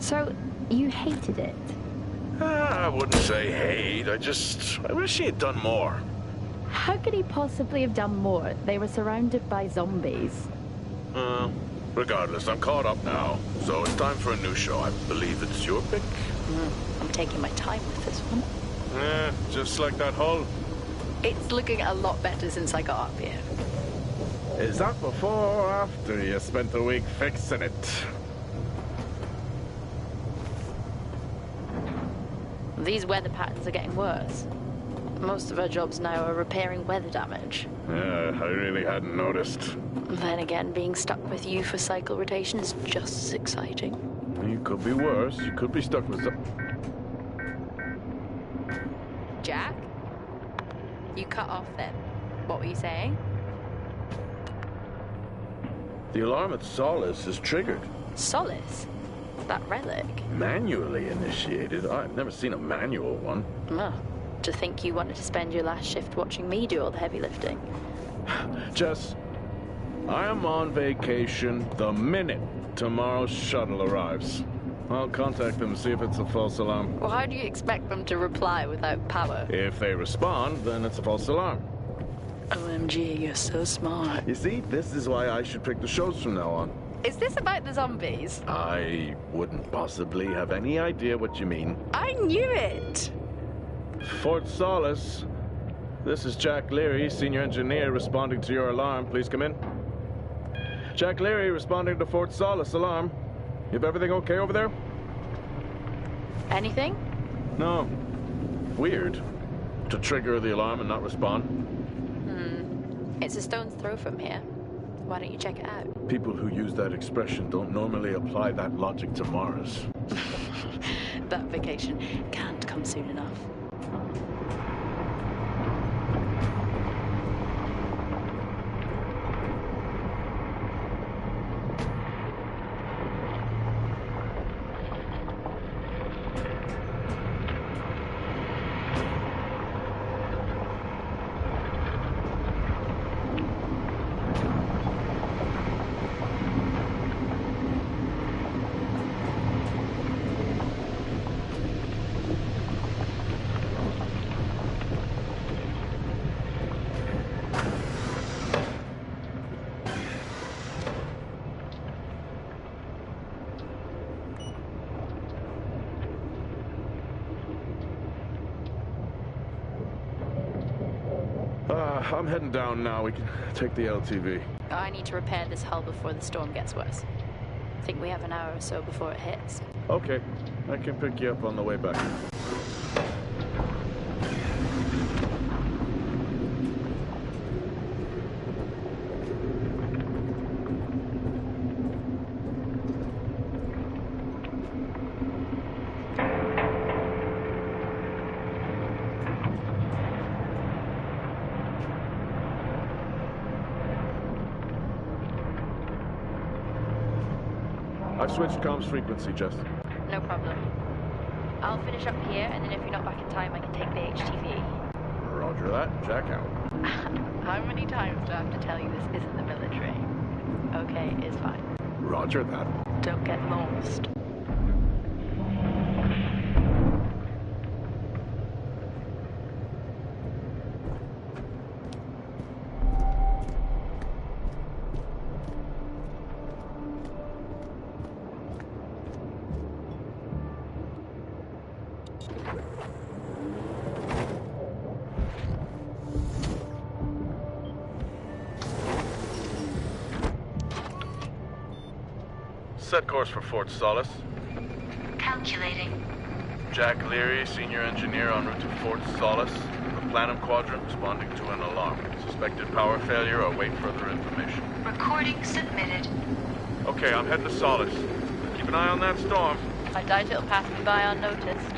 So, you hated it? I wouldn't say hate. I wish he had done more. How could he possibly have done more? They were surrounded by zombies. Regardless, I'm caught up now. So it's time for a new show. I believe it's your pick. I'm taking my time with this one. Just like that hull. It's looking a lot better since I got up here. Is that before or after you spent a week fixing it? These weather patterns are getting worse. Most of our jobs now are repairing weather damage. Yeah, I really hadn't noticed. Then again, being stuck with you for cycle rotation is just as exciting. You could be worse. You could be stuck with some... Jack? You cut off then. What were you saying? The alarm at Solis is triggered. Solis? That relic? Manually initiated? I've never seen a manual one. Oh, to think you wanted to spend your last shift watching me do all the heavy lifting. Jess, I am on vacation the minute tomorrow's shuttle arrives. I'll contact them and see if it's a false alarm. Well, how do you expect them to reply without power? If they respond, then it's a false alarm. OMG, you're so smart. You see, this is why I should pick the shows from now on. Is this about the zombies? I wouldn't possibly have any idea what you mean. I knew it! Fort Solis. This is Jack Leary, senior engineer, responding to your alarm. Please come in. Jack Leary, responding to Fort Solis alarm. You have everything okay over there? Anything? No. Weird. To trigger the alarm and not respond. It's a stone's throw from here. Why don't you check it out? People who use that expression don't normally apply that logic to Mars. That vacation can't come soon enough. I'm heading down now. We can take the LTV. I need to repair this hull before the storm gets worse. I think we have an hour or so before it hits. Okay. I can pick you up on the way back. I've switched comms frequency, Jess. No problem. I'll finish up here, and then if you're not back in time, I can take the HTV. Roger that. Jack out. How many times do I have to tell you this isn't the military? Okay, it's fine. Roger that. Don't get lost. Set course for Fort Solis. Calculating. Jack Leary, senior engineer en route to Fort Solis. The Planum Quadrant responding to an alarm. Suspected power failure or wait further information. Recording submitted. Okay, I'm heading to Solis. Keep an eye on that storm. I doubt it'll pass me by unnoticed.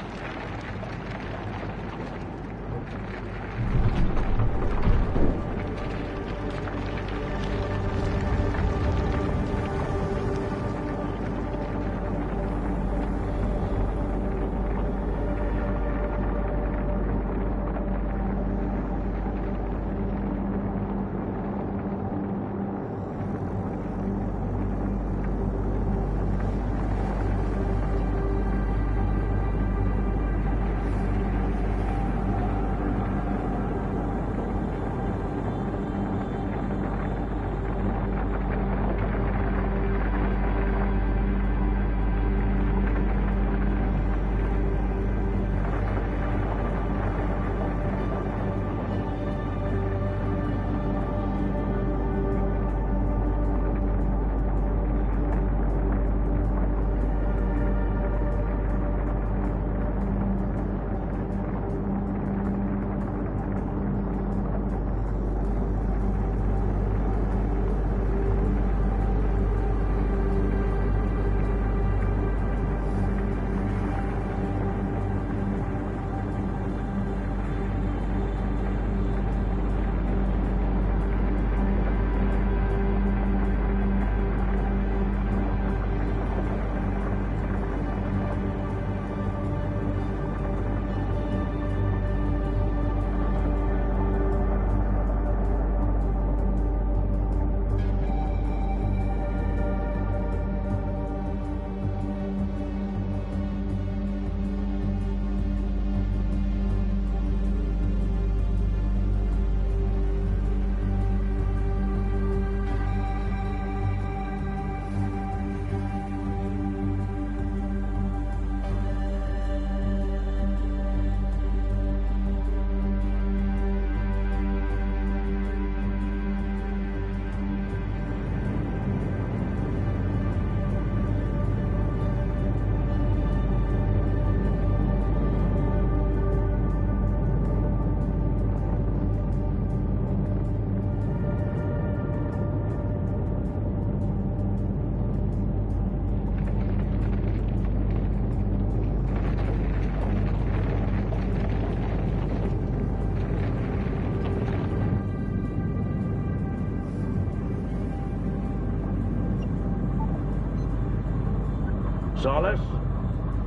Solis?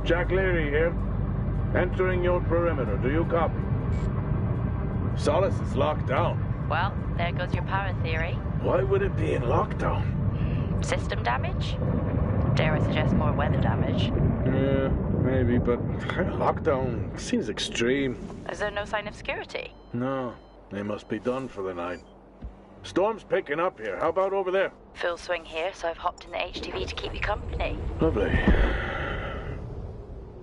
Jack Leary here. Entering your perimeter. Do you copy? Solis is locked down. Well, there goes your power theory. Why would it be in lockdown? System damage? Dare I suggest more weather damage? Yeah, maybe, but lockdown seems extreme. Is there no sign of security? No, they must be done for the night. Storm's picking up here. How about over there? Full swing here, so I've hopped in the HTV to keep you company. Lovely.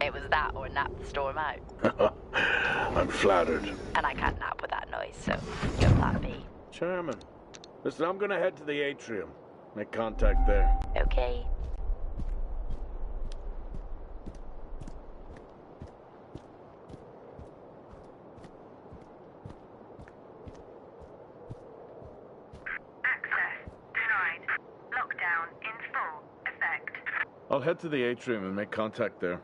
It was that or nap the storm out. I'm flattered. And I can't nap with that noise, so let that be. Chairman, listen, I'm gonna head to the atrium. Make contact there. Okay. Access denied. Lockdown in full effect. I'll head to the atrium and make contact there.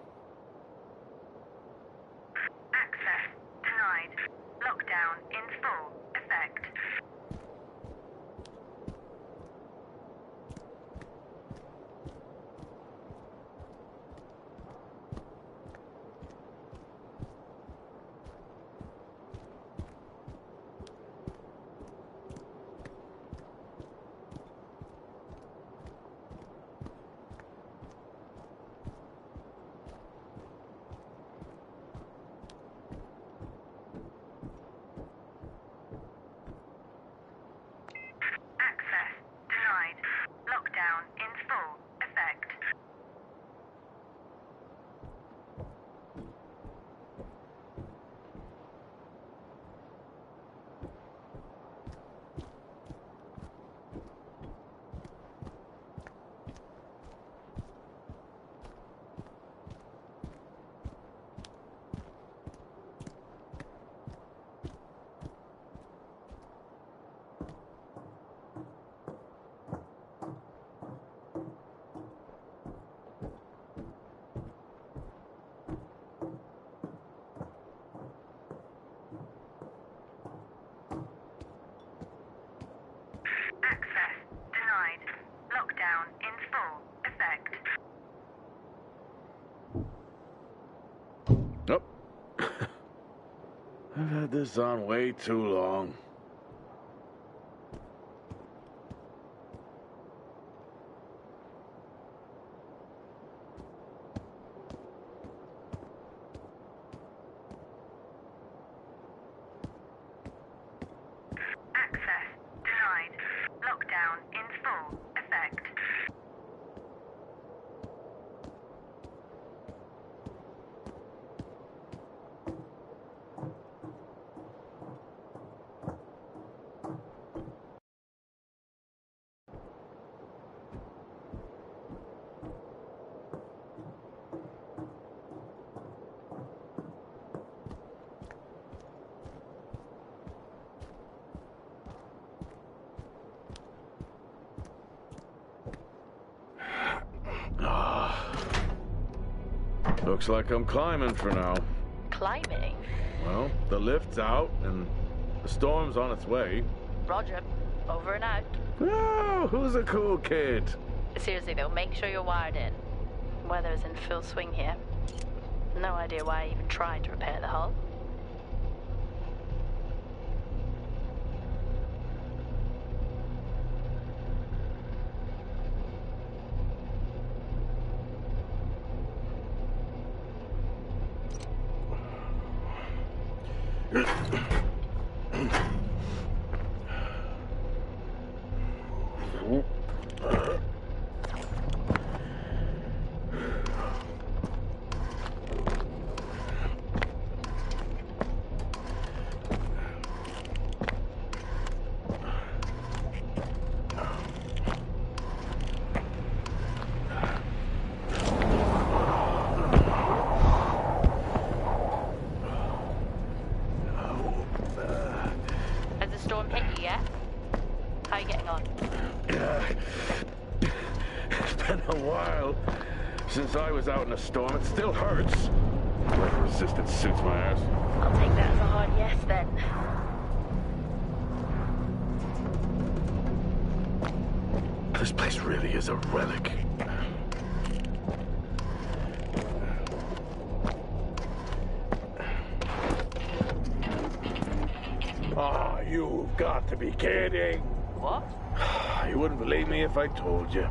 Access denied. Lockdown in full effect. Access denied. Lockdown in full effect. Access denied. Lockdown in full effect. Nope. I've had this on way too long. Access denied. Lockdown in full effect. Looks like I'm climbing for now. Climbing? Well, the lift's out and the storm's on its way. Roger. Over and out. Oh, who's a cool kid? Seriously though, make sure you're wired in. Weather's in full swing here. No idea why I even tried to repair the hull. Has the storm hit you yet? How are you getting on? It's been a while since I was out in a storm. It still hurts. Weather resistance suits my ass. I'll take that as a hard yes then. This place really is a relic. you've got to be kidding. What? You wouldn't believe me if I told you.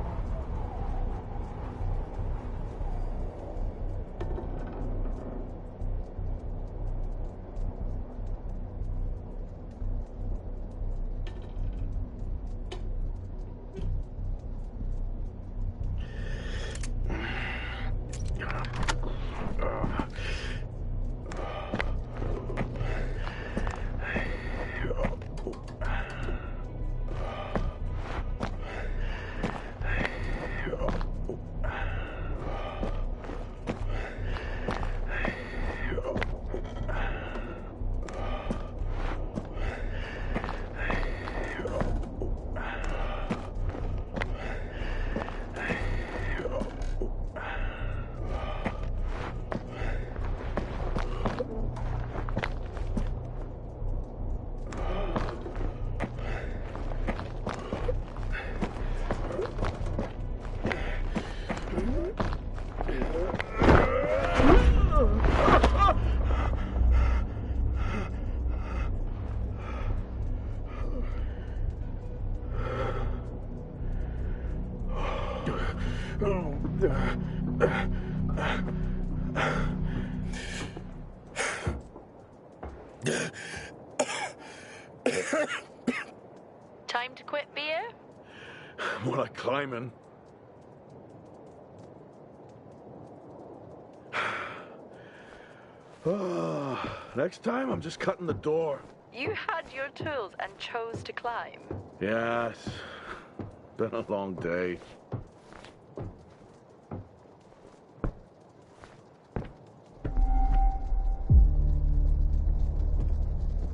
Time to quit beer? More like climbing. Next time, I'm just cutting the door. You had your tools and chose to climb. Yeah, it's been a long day.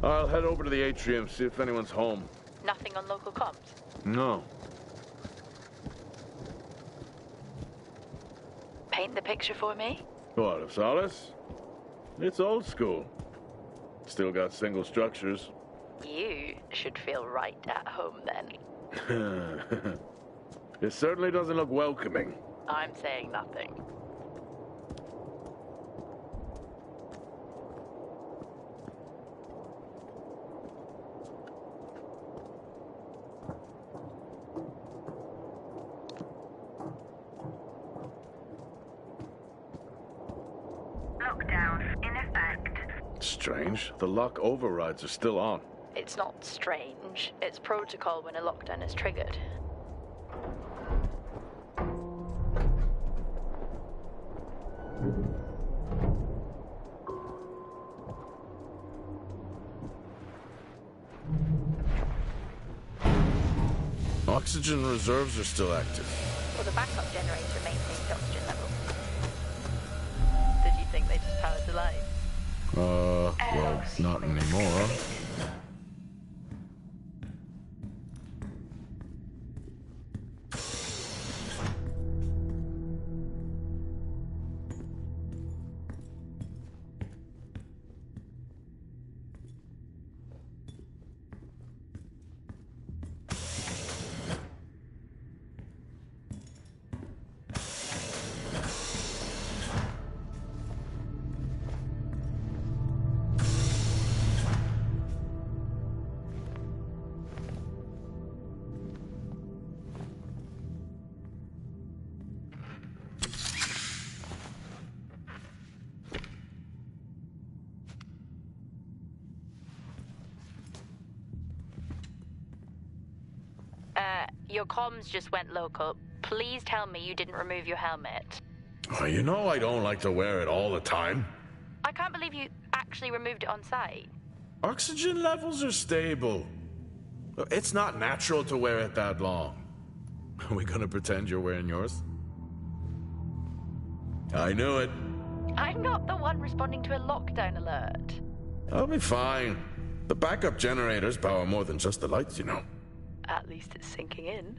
I'll head over to the atrium, see if anyone's home. Nothing on local comms? No. Paint the picture for me? What, of Solis? It's old school. Still got single structures. You should feel right at home then. It certainly doesn't look welcoming. I'm saying nothing. Lockdown in effect. Strange. The lock overrides are still on. It's not strange. It's protocol when a lockdown is triggered. Oxygen reserves are still active. Well, the backup generator maintains the oxygen level. Did you think they just powered the light? Well, not anymore. Your comms just went local. Please tell me you didn't remove your helmet. Oh, you know I don't like to wear it all the time. I can't believe you actually removed it on site. Oxygen levels are stable. It's not natural to wear it that long. Are we gonna pretend you're wearing yours? I knew it. I'm not the one responding to a lockdown alert. I'll be fine. The backup generators power more than just the lights, you know. At least it's sinking in.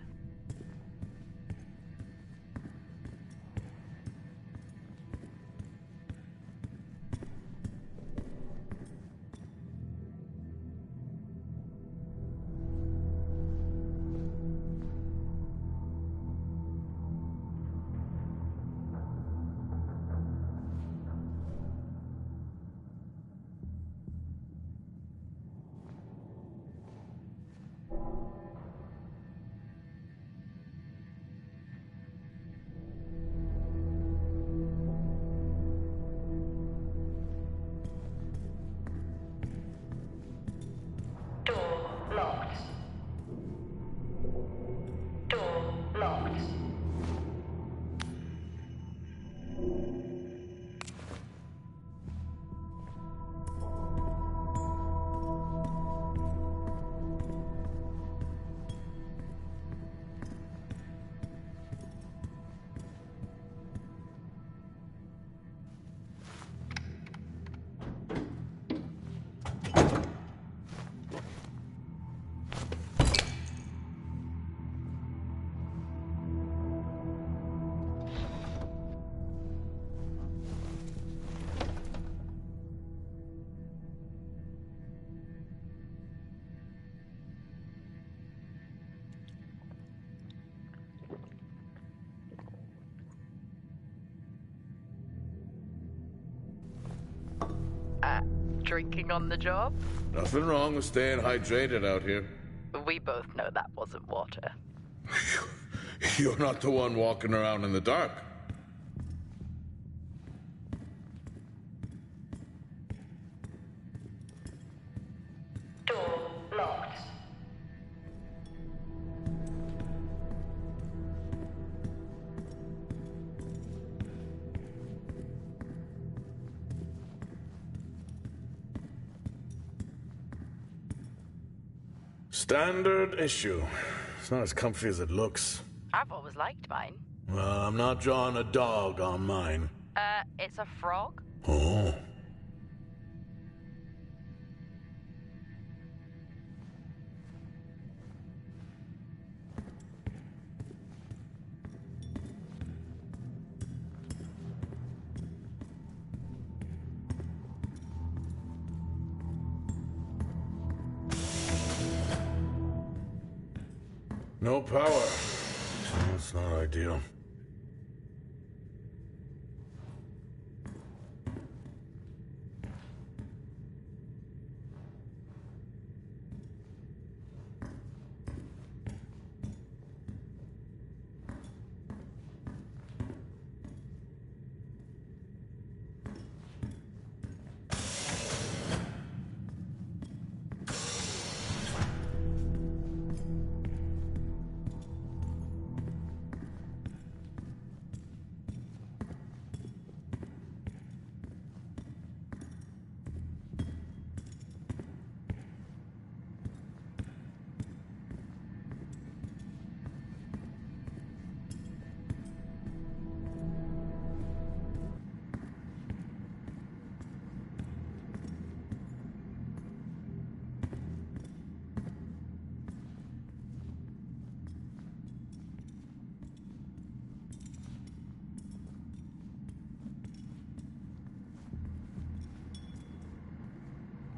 drinking on the job? Nothing wrong with staying hydrated out here. We both know that wasn't water. You're not the one walking around in the dark. Door locked. Standard issue. It's not as comfy as it looks. I've always liked mine. Well, I'm not drawing a dog on mine. It's a frog? Oh. No power. That's not ideal.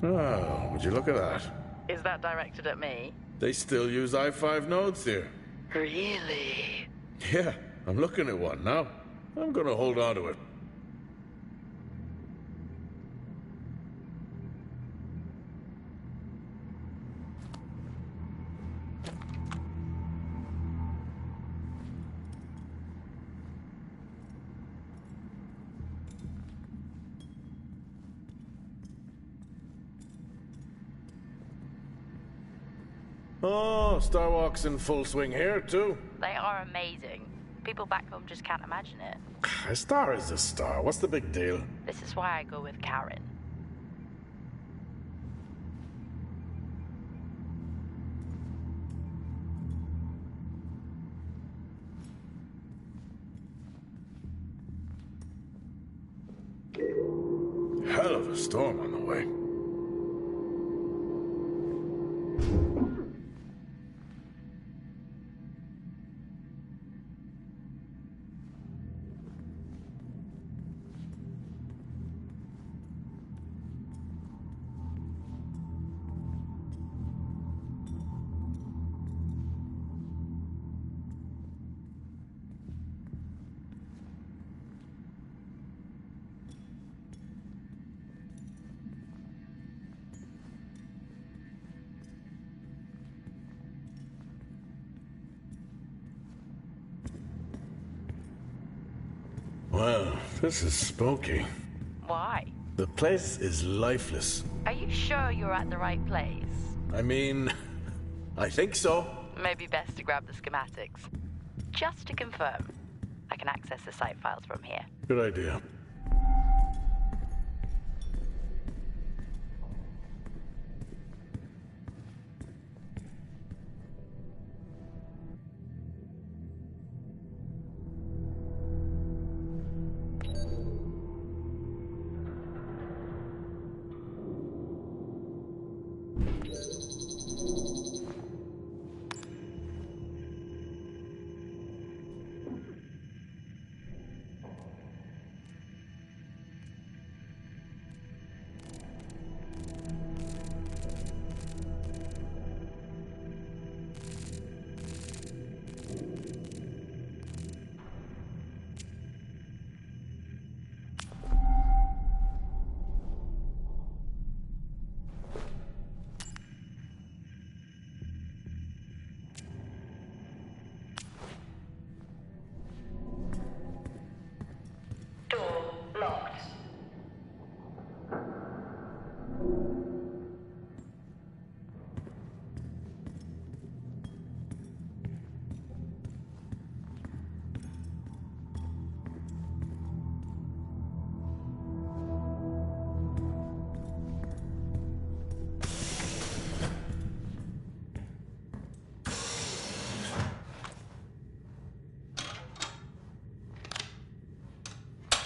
Oh, would you look at that? Is that directed at me? They still use i5 nodes here. Really? Yeah, I'm looking at one now. I'm gonna hold on to it. Oh, Starwalk's in full swing here, too. They are amazing. People back home just can't imagine it. A star is a star. What's the big deal? This is why I go with Karen. Hell of a storm on the way. Well, this is spooky. Why? The place is lifeless. Are you sure you're at the right place? I mean, I think so. Maybe best to grab the schematics. Just to confirm, I can access the site files from here. Good idea.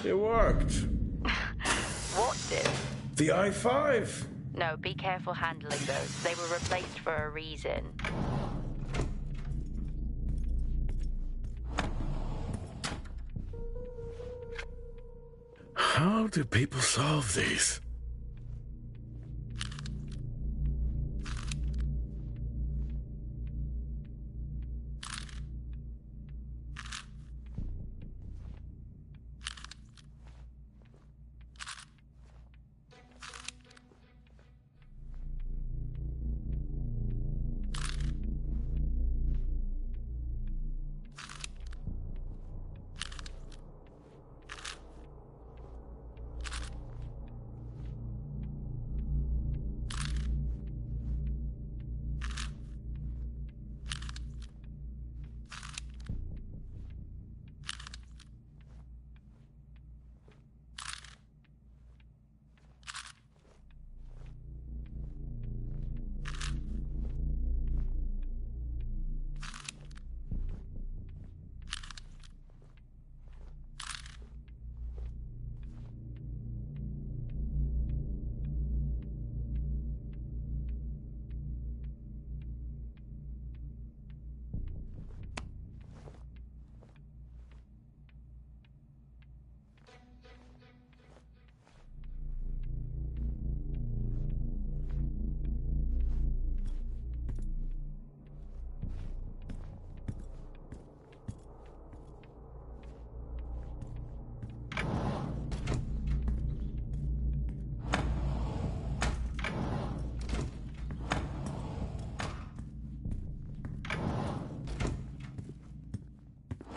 It worked. What did? The i5. No, be careful handling those. They were replaced for a reason. How do people solve these?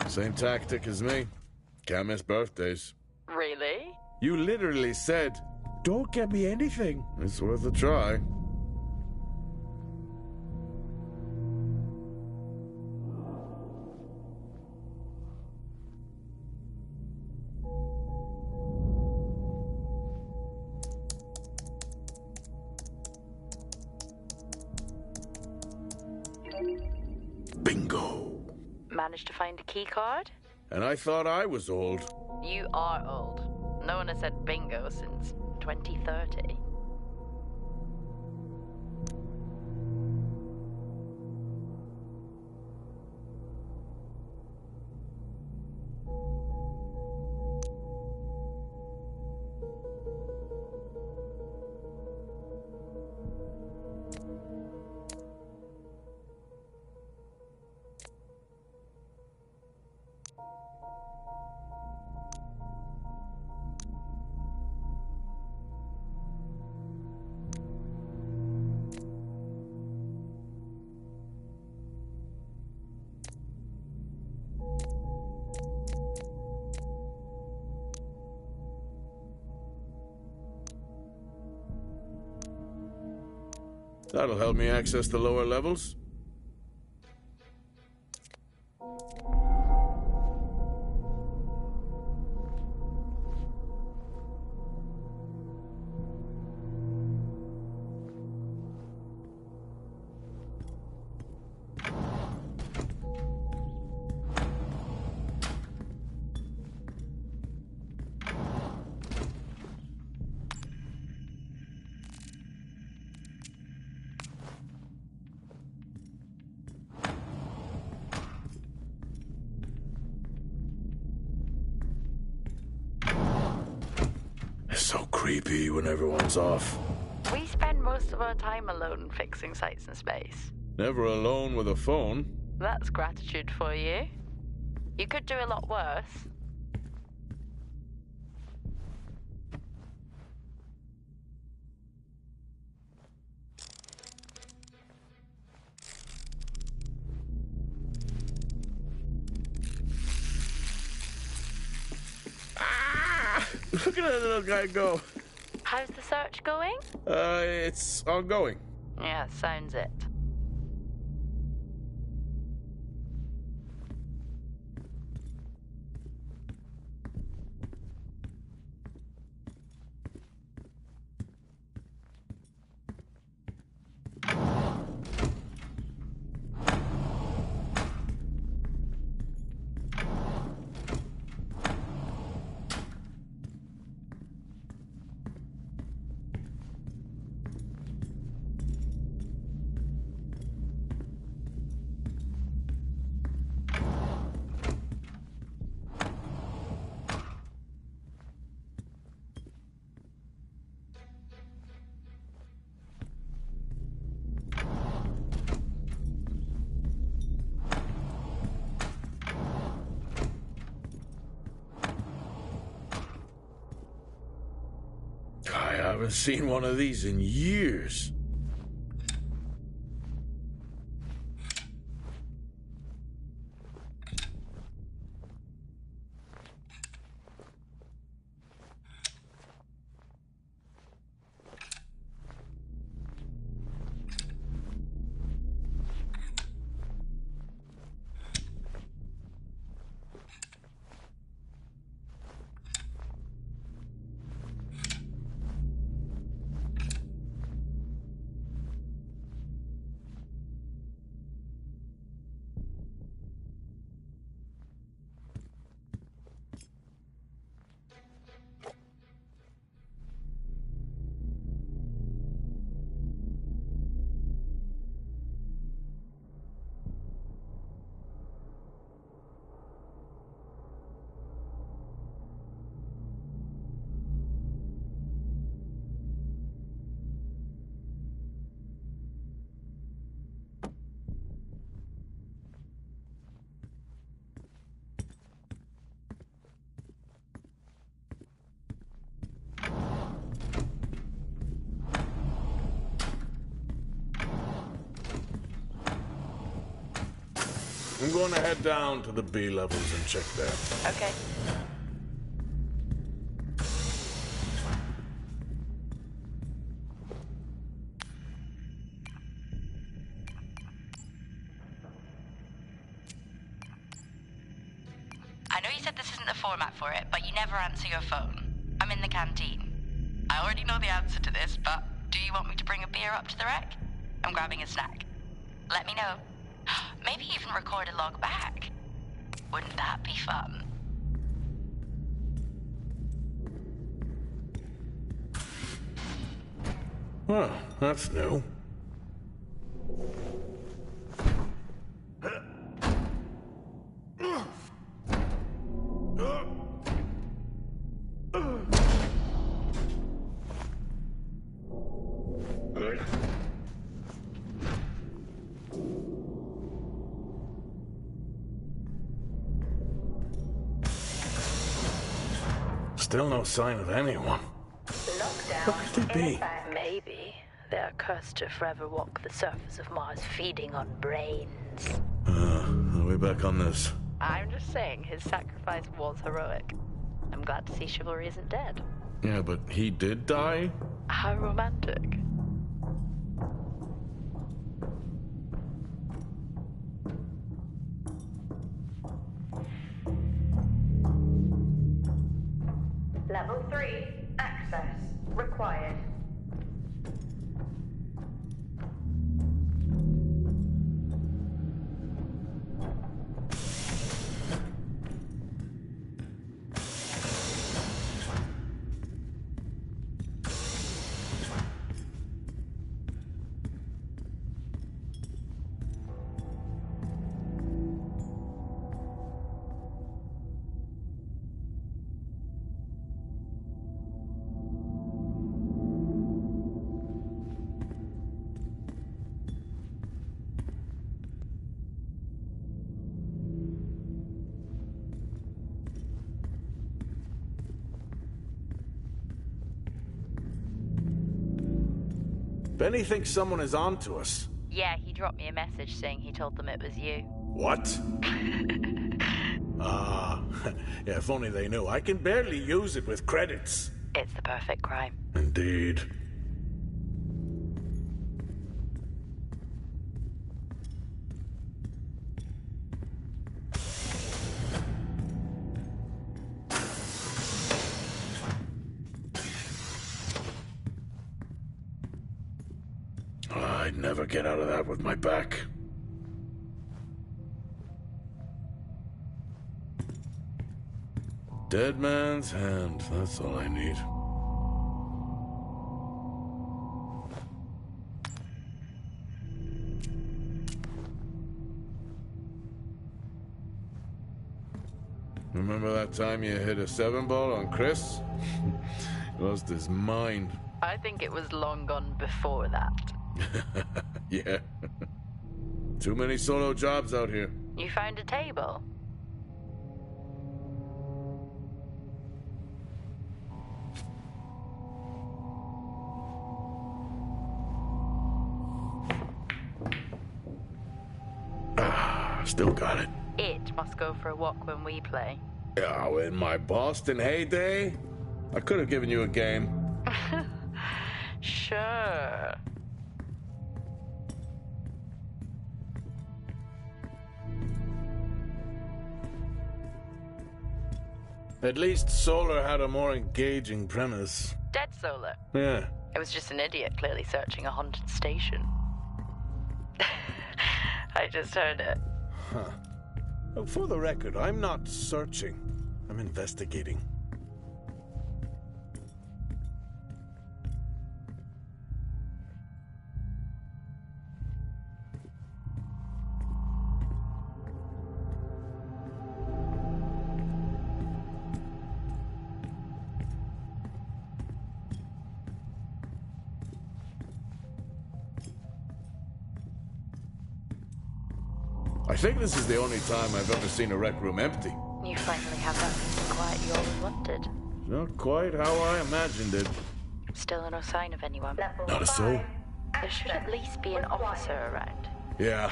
Same tactic as me. Can't miss birthdays. Really? You literally said, don't get me anything. It's worth a try. Bingo. Managed to find a key card? And I thought I was old. You are old. No one has said bingo since 2030. That'll help me access the lower levels. It's so creepy when everyone's off. We spend most of our time alone fixing sites in space. Never alone with a phone. That's gratitude for you. You could do a lot worse. Look at that little guy go. How's the search going? It's ongoing. Yeah, sounds it. haven't seen one of these in years. I'm going to head down to the B levels and check there. Okay. I know you said this isn't the format for it, but you never answer your phone. I'm in the canteen. I already know the answer to this, but do you want me to bring a beer up to the wreck? I'm grabbing a snack. Let me know. Maybe even record a log back. Wouldn't that be fun? Well, that's new. Still no sign of anyone. What could they be? Maybe they're cursed to forever walk the surface of Mars feeding on brains. Are we back on this? I'm just saying his sacrifice was heroic. I'm glad to see chivalry isn't dead. Yeah, but he did die? How romantic. Level 3. Access required. Benny thinks someone is on to us. Yeah, he dropped me a message saying he told them it was you. What? Yeah, if only they knew. I can barely use it with credits. It's the perfect crime. Indeed. I'd never get out of that with my back. Dead man's hand, that's all I need. Remember that time you hit a 7-ball on Chris? Lost his mind. I think it was long gone before that. Yeah. Too many solo jobs out here. You found a table? Still got it. It must go for a walk when we play. Oh, in my Boston heyday, I could have given you a game. Sure. At least Solar had a more engaging premise. Dead Solar. Yeah. It was just an idiot clearly searching a haunted station. I just heard it. Huh. For the record, I'm not searching. I'm investigating. I think this is the only time I've ever seen a rec room empty. You finally have that peace and quiet you always wanted. Not quite how I imagined it. Still no sign of anyone. Not a soul. There should at least be an officer around. Yeah,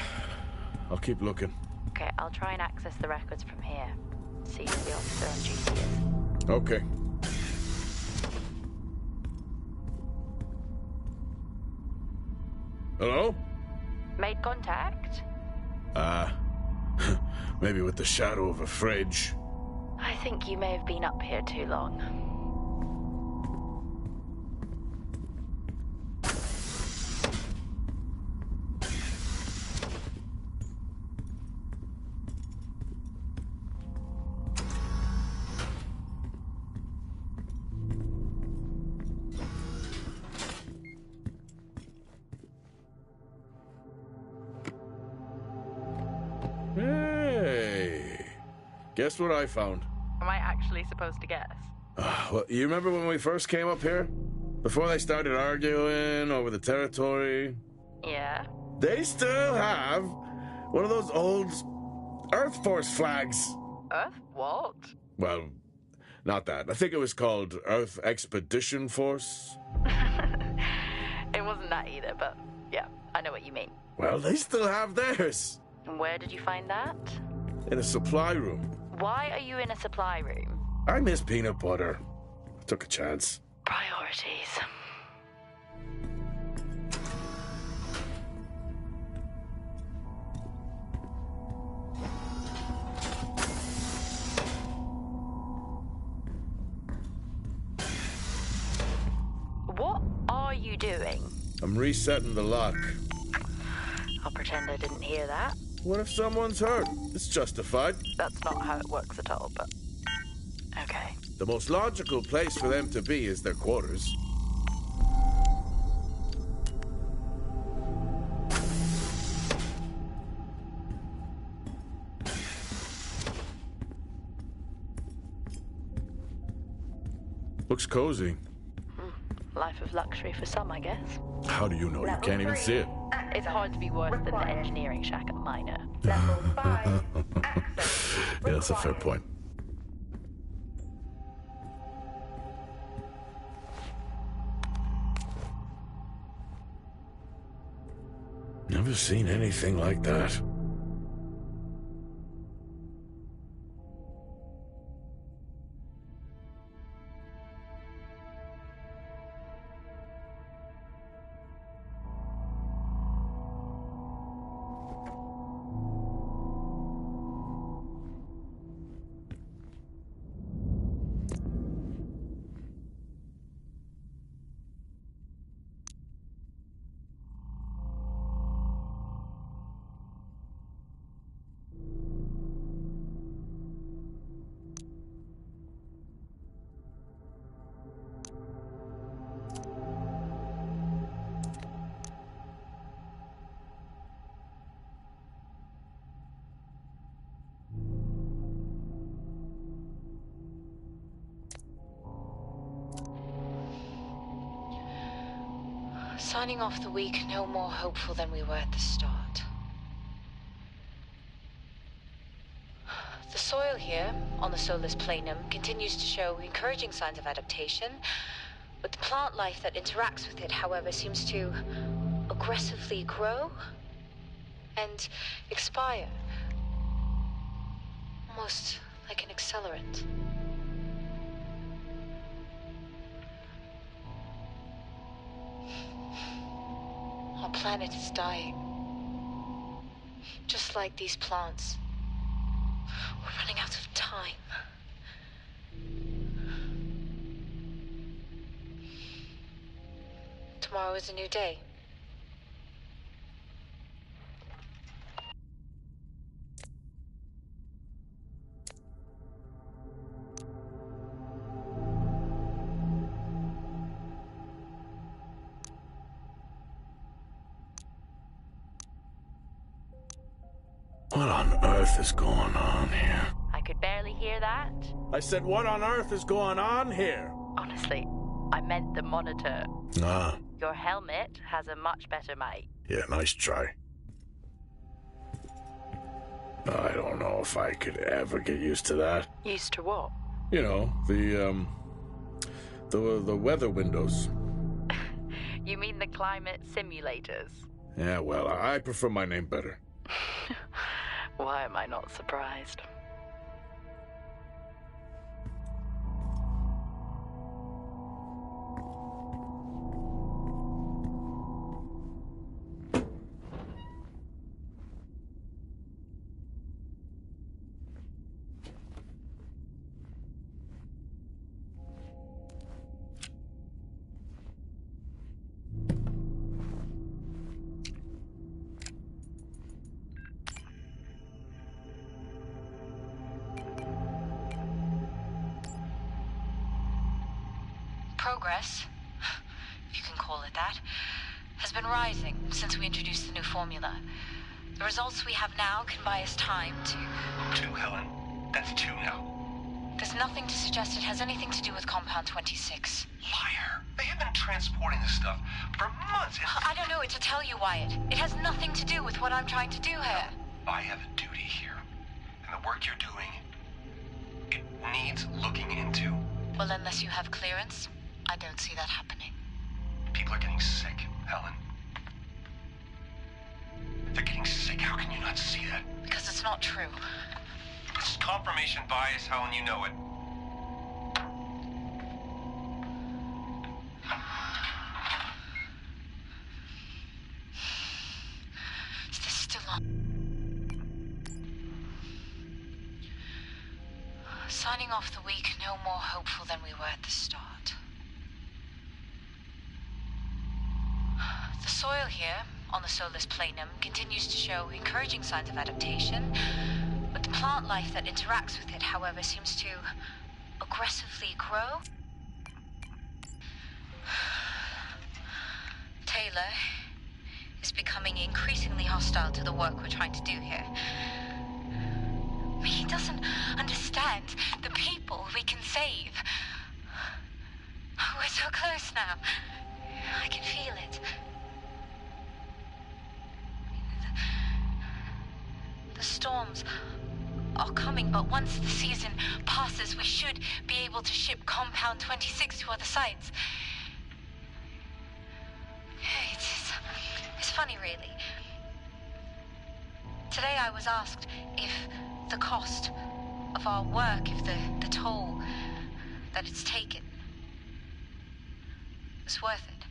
I'll keep looking. Okay, I'll try and access the records from here. See who the officer on duty is. Okay. Hello? Made contact? Maybe with the shadow of a fridge. I think you may have been up here too long. Hey! Guess what I found? Am I actually supposed to guess? Well, you remember when we first came up here? Before they started arguing over the territory? Yeah? They still have one of those old Earth Force flags. Earth? What? Well, not that. I think it was called Earth Expedition Force. It wasn't that either, but yeah, I know what you mean. Well, they still have theirs. And where did you find that? In a supply room. Why are you in a supply room? I miss peanut butter. I took a chance. Priorities. What are you doing? I'm resetting the lock. I'll pretend I didn't hear that. What if someone's hurt? It's justified. That's not how it works at all, but... Okay. The most logical place for them to be is their quarters. Looks cozy. Life of luxury for some, I guess. How do you know? You can't even see it. It's hard to be worse than the engineering shack at Minor. Level 5. Yeah, that's a fair point. Never seen anything like that. Signing off the week no more hopeful than we were at the start. The soil here, on the Solis Planum, continues to show encouraging signs of adaptation, but the plant life that interacts with it, however, seems to aggressively grow and expire. almost like an accelerant. Our planet is dying. Just like these plants. We're running out of time. Tomorrow is a new day. What on earth is going on here? I could barely hear that. I said, what on earth is going on here? Honestly, I meant the monitor. Ah, Your helmet has a much better mic. yeah, nice try. I don't know if I could ever get used to that. Used to what? You know, the weather windows. You mean the climate simulators? Yeah, well, I prefer my name better. Why am I not surprised? Progress, if you can call it that, has been rising since we introduced the new formula. The results we have now can buy us time to... 2, Helen. That's 2 now. There's nothing to suggest it has anything to do with Compound 26. Liar. They have been transporting this stuff for months. I don't know what to tell you, Wyatt. It has nothing to do with what I'm trying to do here. I have a duty here. And the work you're doing, it needs looking into. Well, unless you have clearance, I don't see that happening. People are getting sick, Helen. They're getting sick. How can you not see that? Because it's not true. This is confirmation bias, Helen. You know it. Is this still on? Signing off the week no more hopeful than we were at the start. The soil here, on the Solis Planum, continues to show encouraging signs of adaptation, but the plant life that interacts with it, however, seems to aggressively grow. Taylor is becoming increasingly hostile to the work we're trying to do here. He doesn't understand the people we can save. We're so close now. I can feel it. The storms are coming, but once the season passes, we should be able to ship Compound 26 to other sites. It's funny, really. Today I was asked if the cost of our work, if the toll that it's taken was worth it.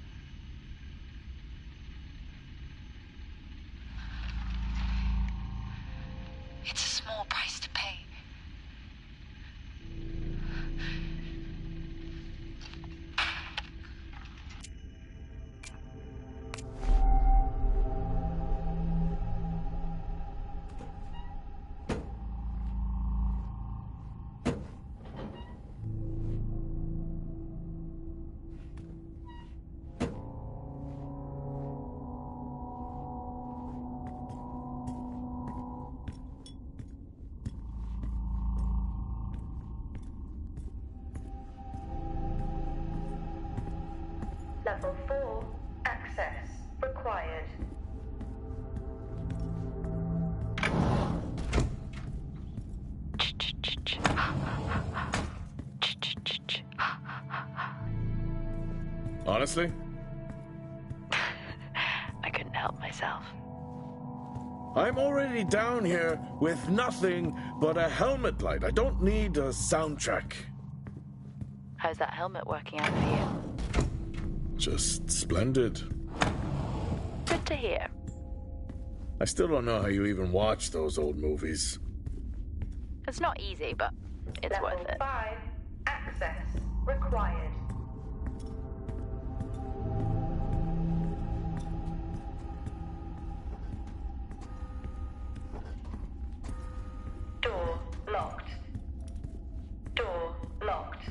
It's a small price to pay. Level 4, access required. Honestly? I couldn't help myself. I'm already down here with nothing but a helmet light. I don't need a soundtrack. How's that helmet working out for you? Just splendid. Good to hear. I still don't know how you even watch those old movies. It's not easy, but it's Level worth it. 5. Access required. Door locked. Door locked.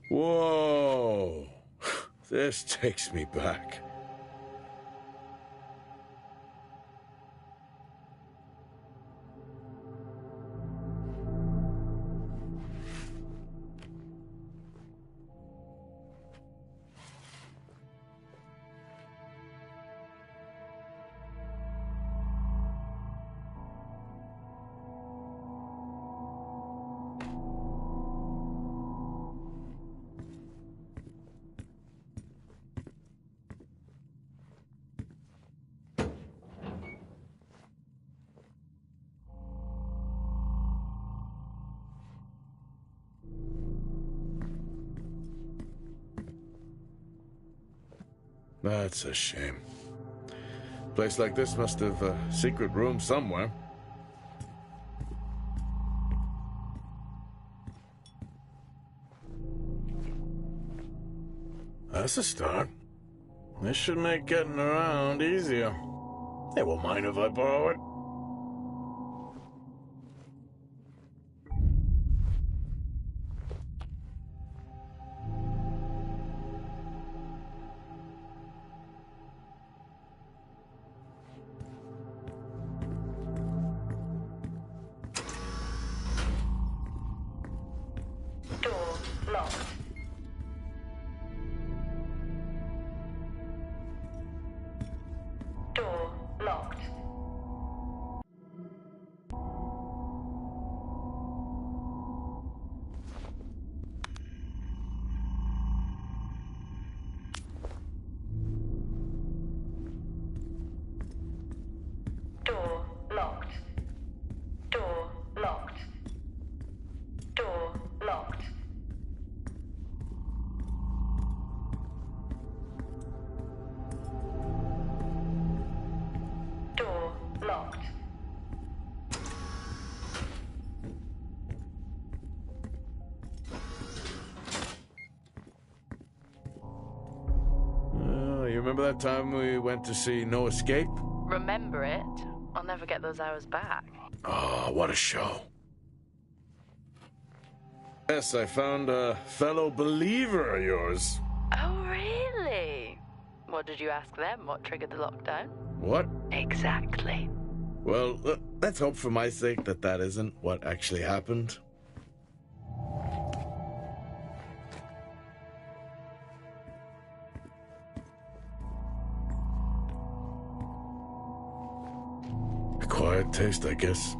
Whoa! This takes me back. That's a shame. A place like this must have a secret room somewhere. That's a start. This should make getting around easier. They won't mind if I borrow it. Door locked. Door locked. Door locked. Door locked. Door locked. Door locked. You remember that time we went to see No Escape? Remember it? I'll never get those hours back. Oh, what a show. Yes, I found a fellow believer of yours. Oh, really? What did you ask them? What triggered the lockdown? What? Exactly. Well, let's hope for my sake that that isn't what actually happened. Acquired taste, I guess.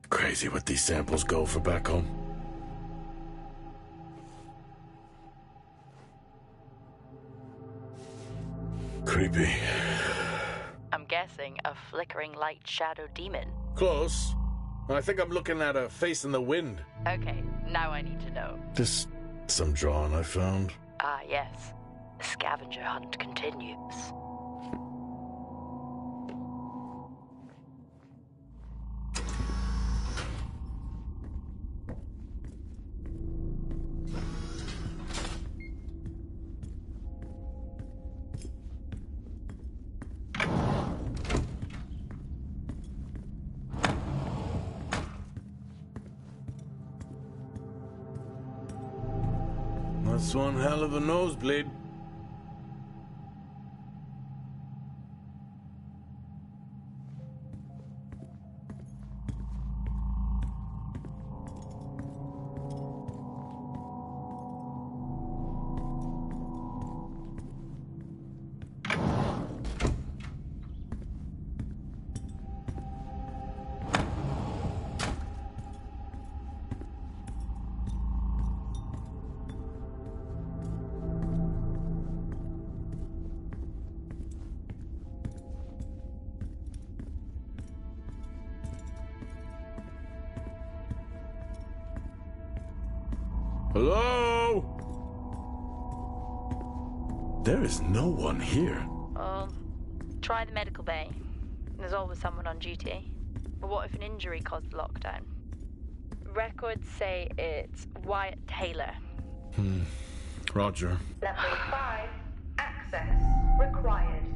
Crazy what these samples go for back home. Creepy. I'm guessing a flickering light shadow demon. Close. I think I'm looking at a face in the wind. Okay, now I need to know. Just some drawing I found. Ah, yes. The scavenger hunt continues. That's one hell of a nosebleed. Hello? There is no one here. Try the medical bay. There's always someone on duty. But what if an injury caused the lockdown? Records say it's Wyatt Taylor. Roger. Level 5. Access required.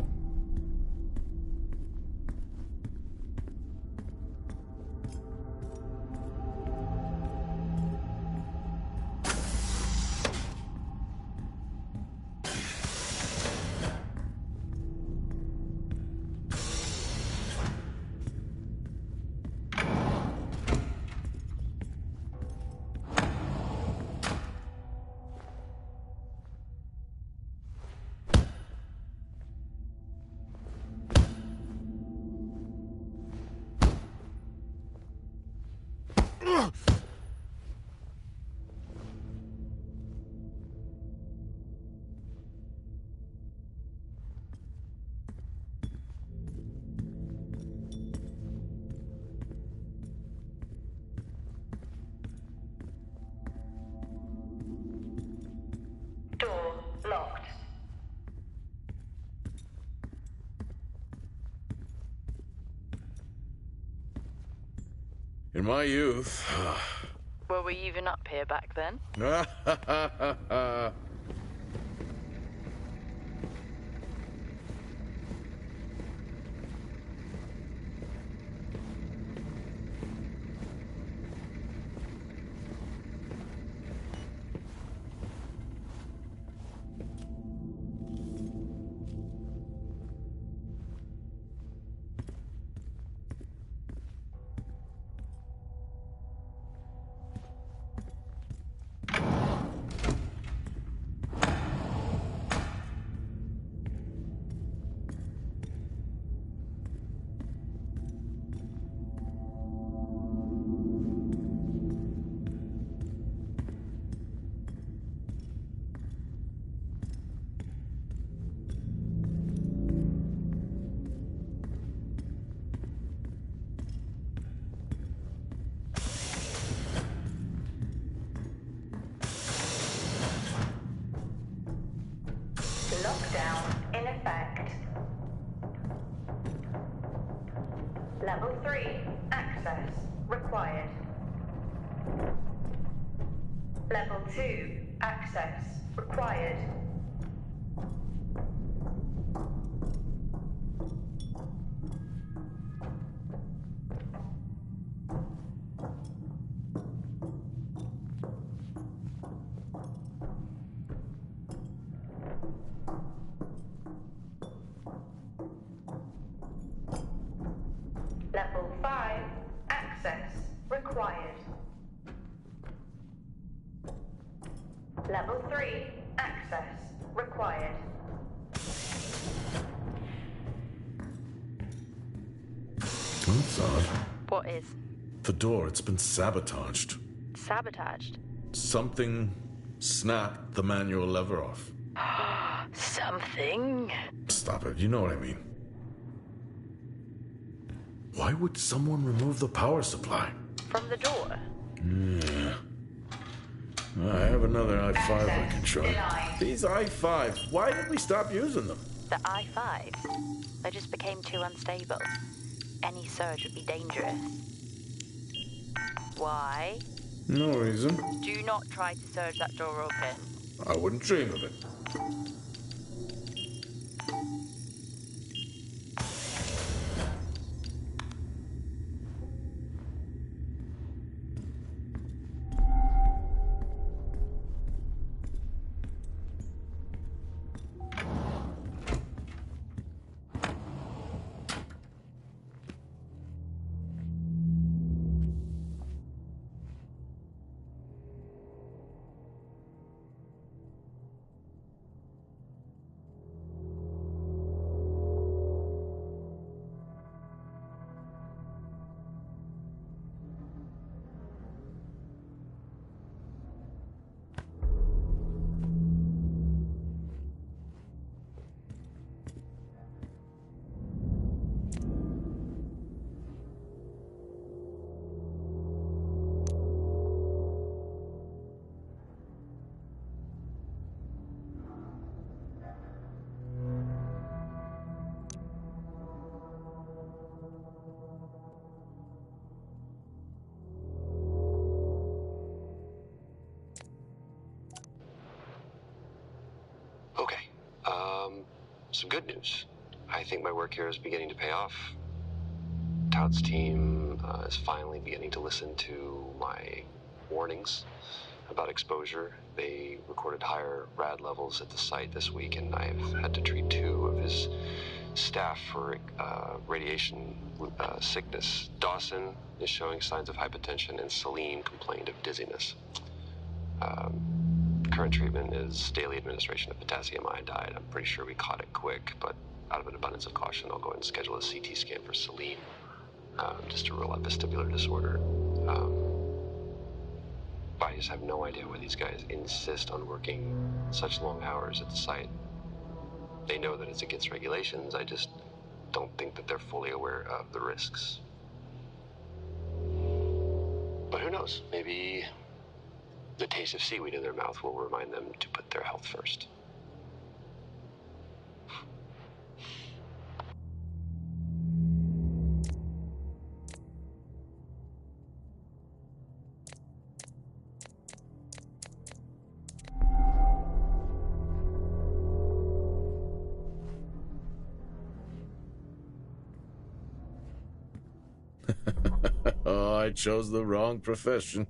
Door locked. In my youth... Were we even up here back then? Lockdown in effect. Level 3. Access required. Level 2. Access required. Level 5. Access required. Level 3. Access required. That's odd. What is? The door, it's been sabotaged. Sabotaged? Something snapped the manual lever off. Something? Stop it, you know what I mean. Why would someone remove the power supply? From the door? Yeah. I have another i5 I can try. These i5s, why did we stop using them? The i5? They just became too unstable. Any surge would be dangerous. Why? No reason. Do not try to surge that door open. I wouldn't dream of it. some good news. I think my work here is beginning to pay off. Todd's team is finally beginning to listen to my warnings about exposure. They recorded higher rad levels at the site this week, and I've had to treat 2 of his staff for radiation sickness. Dawson is showing signs of hypotension, and Celine complained of dizziness. Current treatment is daily administration of potassium iodide. I'm pretty sure we caught it quick, but out of an abundance of caution, I'll go ahead and schedule a CT scan for Celine, just to rule out vestibular disorder. I just have no idea why these guys insist on working such long hours at the site. They know that it's against regulations. I just don't think that they're fully aware of the risks. But who knows? Maybe the taste of seaweed in their mouth will remind them to put their health first. Oh, I chose the wrong profession.